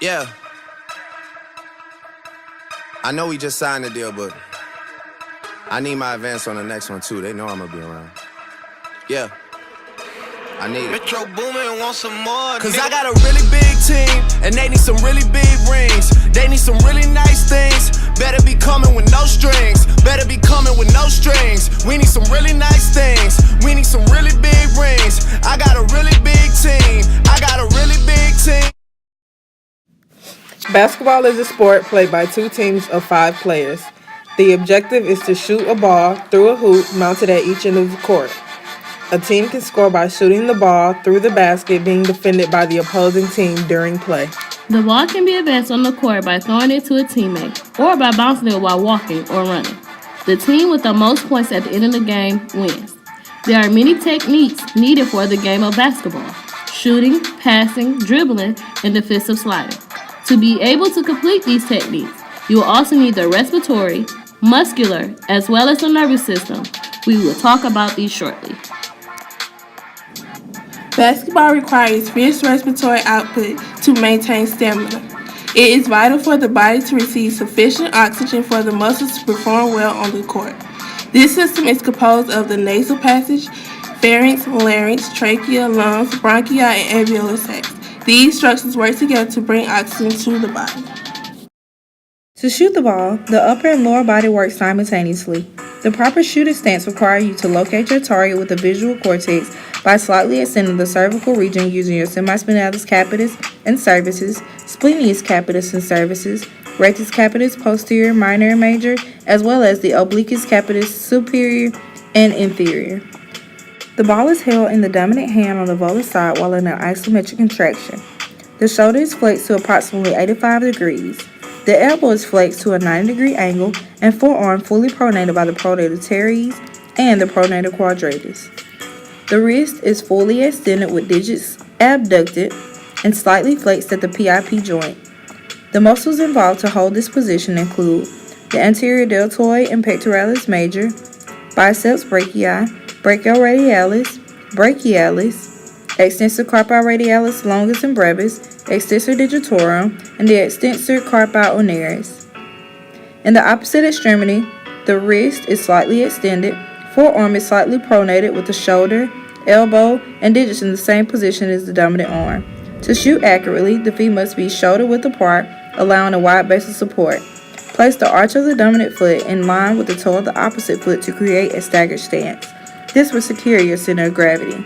Yeah. I know we just signed the deal, but I need my advance on the next one too. They know I'm gonna be around. Yeah. I need it. Metro Boomin want some more. Cause I got a really big team, and they need some really big rings. They need some really nice things. Better be coming with no strings. Better be coming with no strings. We need some really nice things. We need some really big rings. I got a really big team. I got a really big team. Basketball is a sport played by two teams of 5 players. The objective is to shoot a ball through a hoop mounted at each end of the court. A team can score by shooting the ball through the basket being defended by the opposing team during play. The ball can be advanced on the court by throwing it to a teammate or by bouncing it while walking or running. The team with the most points at the end of the game wins. There are many techniques needed for the game of basketball: shooting, passing, dribbling, and defensive sliding. To be able to complete these techniques, you will also need the respiratory, muscular, as well as the nervous system. We will talk about these shortly. Basketball requires fierce respiratory output to maintain stamina. It is vital for the body to receive sufficient oxygen for the muscles to perform well on the court. This system is composed of the nasal passage, pharynx, larynx, trachea, lungs, bronchi, and alveolar sacs. These structures work together to bring oxygen to the body. To shoot the ball, the upper and lower body work simultaneously. The proper shooting stance requires you to locate your target with the visual cortex by slightly ascending the cervical region using your semispinalis capitis and cervicis, splenius capitis and cervicis, rectus capitis posterior, minor and major, as well as the obliquus capitis superior and inferior. The ball is held in the dominant hand on the volar side while in an isometric contraction. The shoulder is flexed to approximately 85 degrees. The elbow is flexed to a 90-degree angle and forearm fully pronated by the pronator teres and the pronator quadratus. The wrist is fully extended with digits abducted and slightly flexed at the PIP joint. The muscles involved to hold this position include the anterior deltoid and pectoralis major, biceps brachii, brachioradialis, brachialis, extensor carpi radialis longus and brevis, extensor digitorum, and the extensor carpi ulnaris. In the opposite extremity, the wrist is slightly extended, forearm is slightly pronated with the shoulder, elbow, and digits in the same position as the dominant arm. To shoot accurately, the feet must be shoulder width apart, allowing a wide base of support. Place the arch of the dominant foot in line with the toe of the opposite foot to create a staggered stance. This will secure your center of gravity.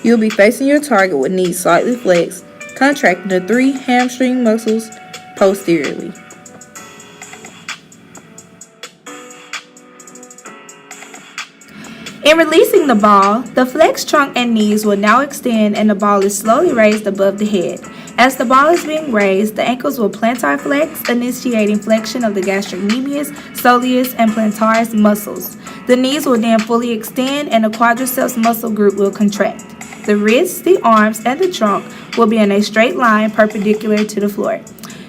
You will be facing your target with knees slightly flexed, contracting the 3 hamstring muscles posteriorly. In releasing the ball, the flexed trunk and knees will now extend and the ball is slowly raised above the head. As the ball is being raised, the ankles will plantar flex, initiating flexion of the gastrocnemius, soleus, and plantaris muscles. The knees will then fully extend and the quadriceps muscle group will contract. The wrists, the arms, and the trunk will be in a straight line perpendicular to the floor.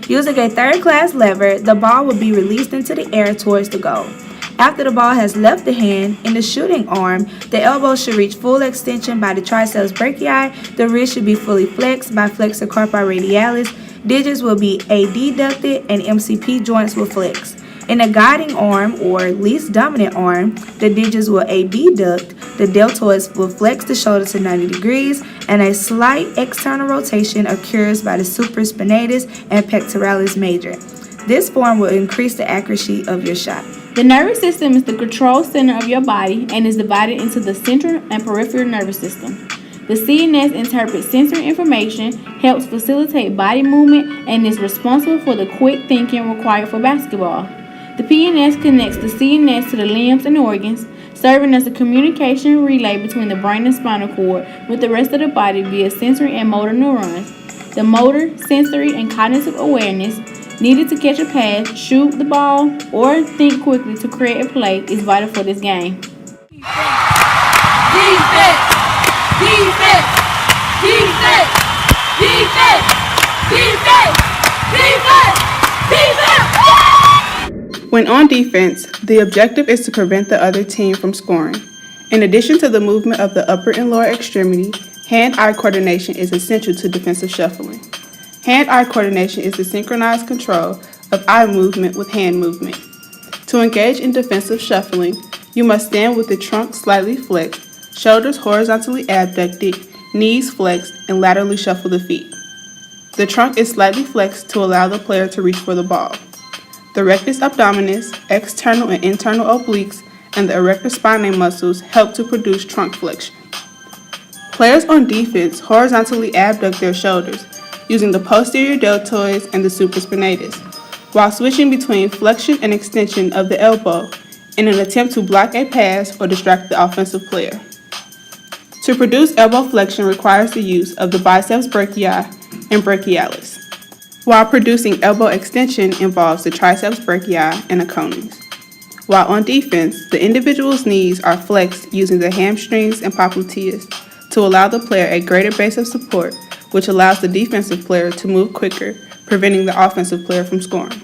Using a third-class lever, the ball will be released into the air towards the goal. After the ball has left the hand, in the shooting arm, the elbow should reach full extension by the triceps brachii, the wrist should be fully flexed by flexor carpi radialis, digits will be adducted, and MCP joints will flex. In the guiding arm, or least dominant arm, the digits will abduct, the deltoids will flex the shoulder to 90 degrees, and a slight external rotation occurs by the supraspinatus and pectoralis major. This form will increase the accuracy of your shot. The nervous system is the control center of your body and is divided into the central and peripheral nervous system. The CNS interprets sensory information, helps facilitate body movement, and is responsible for the quick thinking required for basketball. The PNS connects the CNS to the limbs and organs, serving as a communication relay between the brain and spinal cord with the rest of the body via sensory and motor neurons. The motor, sensory, and cognitive awareness needed to catch a pass, shoot the ball, or think quickly to create a play is vital for this game. Defense! Defense! Defense! Defense! Defense! Defense! Defense! When on defense, the objective is to prevent the other team from scoring. In addition to the movement of the upper and lower extremity, hand-eye coordination is essential to defensive shuffling. Hand-eye coordination is the synchronized control of eye movement with hand movement. To engage in defensive shuffling, you must stand with the trunk slightly flexed, shoulders horizontally abducted, knees flexed, and laterally shuffle the feet. The trunk is slightly flexed to allow the player to reach for the ball. The rectus abdominis, external and internal obliques, and the erector spinae muscles help to produce trunk flexion. Players on defense horizontally abduct their shoulders using the posterior deltoids and the supraspinatus, while switching between flexion and extension of the elbow in an attempt to block a pass or distract the offensive player. To produce elbow flexion requires the use of the biceps brachii and brachialis, while producing elbow extension involves the triceps brachii and acromions. While on defense, the individual's knees are flexed using the hamstrings and popliteus to allow the player a greater base of support, which allows the defensive player to move quicker, preventing the offensive player from scoring.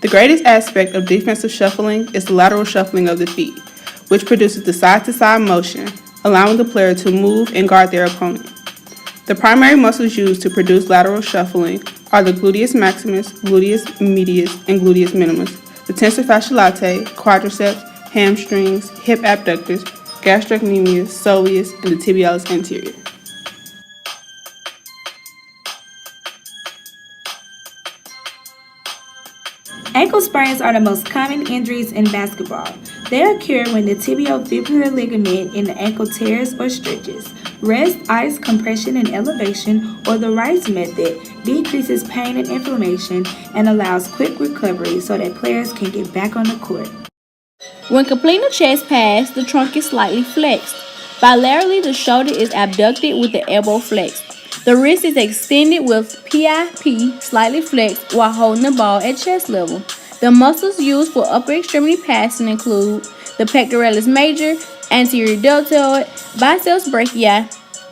The greatest aspect of defensive shuffling is the lateral shuffling of the feet, which produces the side-to-side motion, allowing the player to move and guard their opponent. The primary muscles used to produce lateral shuffling are the gluteus maximus, gluteus medius, and gluteus minimus, the tensor fasciae latae, quadriceps, hamstrings, hip abductors, gastrocnemius, soleus, and the tibialis anterior. Ankle sprains are the most common injuries in basketball. They occur when the tibiofibular ligament in the ankle tears or stretches. Rest, ice, compression, and elevation, or the Rice method, decreases pain and inflammation and allows quick recovery so that players can get back on the court. When completing a chest pass, the trunk is slightly flexed. Bilaterally, the shoulder is abducted with the elbow flexed. The wrist is extended with PIP slightly flexed while holding the ball at chest level. The muscles used for upper extremity passing include the pectoralis major, anterior deltoid, biceps brachii,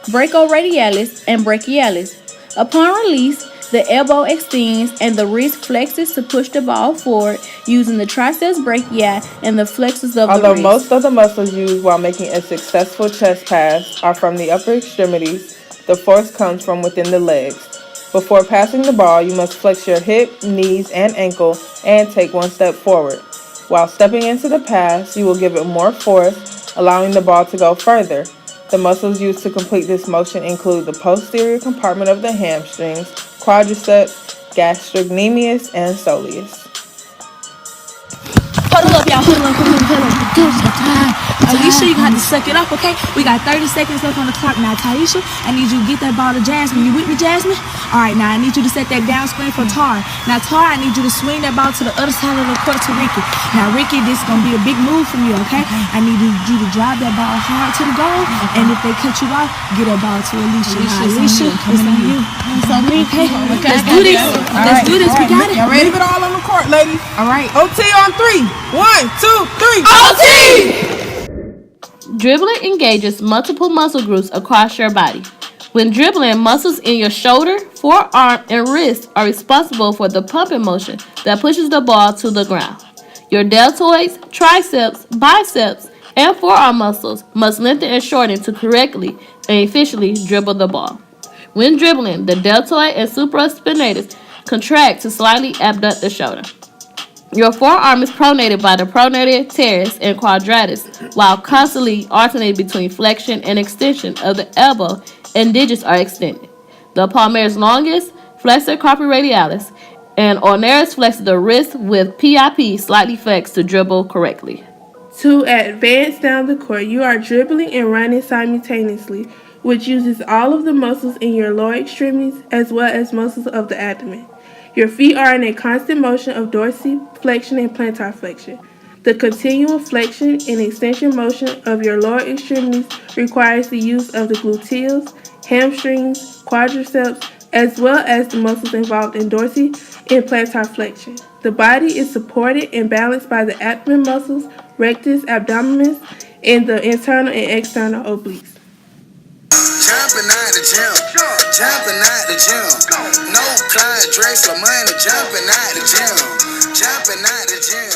brachioradialis, and brachialis. Upon release, the elbow extends and the wrist flexes to push the ball forward using the triceps brachii and the flexors of the wrist. Although most of the muscles used while making a successful chest pass are from the upper extremities, the force comes from within the legs. Before passing the ball, you must flex your hip, knees, and ankle and take one step forward. While stepping into the pass, you will give it more force, allowing the ball to go further. The muscles used to complete this motion include the posterior compartment of the hamstrings, quadriceps, gastrocnemius, and soleus. Huddle up, y'all. Huddle up. Taisha, you got to suck it up, okay? We got 30 seconds left on the clock. Now, Taisha, I need you to get that ball to Jasmine. You with me, Jasmine? All right, now I need you to set that down screen for Tar. Now, Tar, I need you to swing that ball to the other side of the court to Ricky. Now, Ricky, this is going to be a big move from you, okay? I need you to drive that ball hard to the goal, and if they cut you off, get that ball to Alicia. Now, Alicia, it's on you. It's on me, okay? Let's do this. Let's do this. We got it. Y'all ready? Leave it all on the court, ladies. All right. OT on 3. 1, 2, 3. OT! Dribbling engages multiple muscle groups across your body. When dribbling, muscles in your shoulder, forearm, and wrist are responsible for the pumping motion that pushes the ball to the ground. Your deltoids, triceps, biceps, and forearm muscles must lengthen and shorten to correctly and efficiently dribble the ball. When dribbling, the deltoid and supraspinatus contract to slightly abduct the shoulder. Your forearm is pronated by the pronator teres and quadratus, while constantly alternating between flexion and extension of the elbow and digits are extended. The palmaris longus, flexor carpi radialis, and ulnaris flexes the wrist with PIP slightly flexed to dribble correctly. To advance down the court, you are dribbling and running simultaneously, which uses all of the muscles in your lower extremities as well as muscles of the abdomen. Your feet are in a constant motion of dorsiflexion and plantar flexion. The continual flexion and extension motion of your lower extremities requires the use of the gluteals, hamstrings, quadriceps, as well as the muscles involved in dorsi and plantar flexion. The body is supported and balanced by the abdomen muscles, rectus abdominis, and the internal and external obliques. Jumping out the gym, jumping out the gym. No Clyde Drexler money, jumping out the gym, jumping out the gym.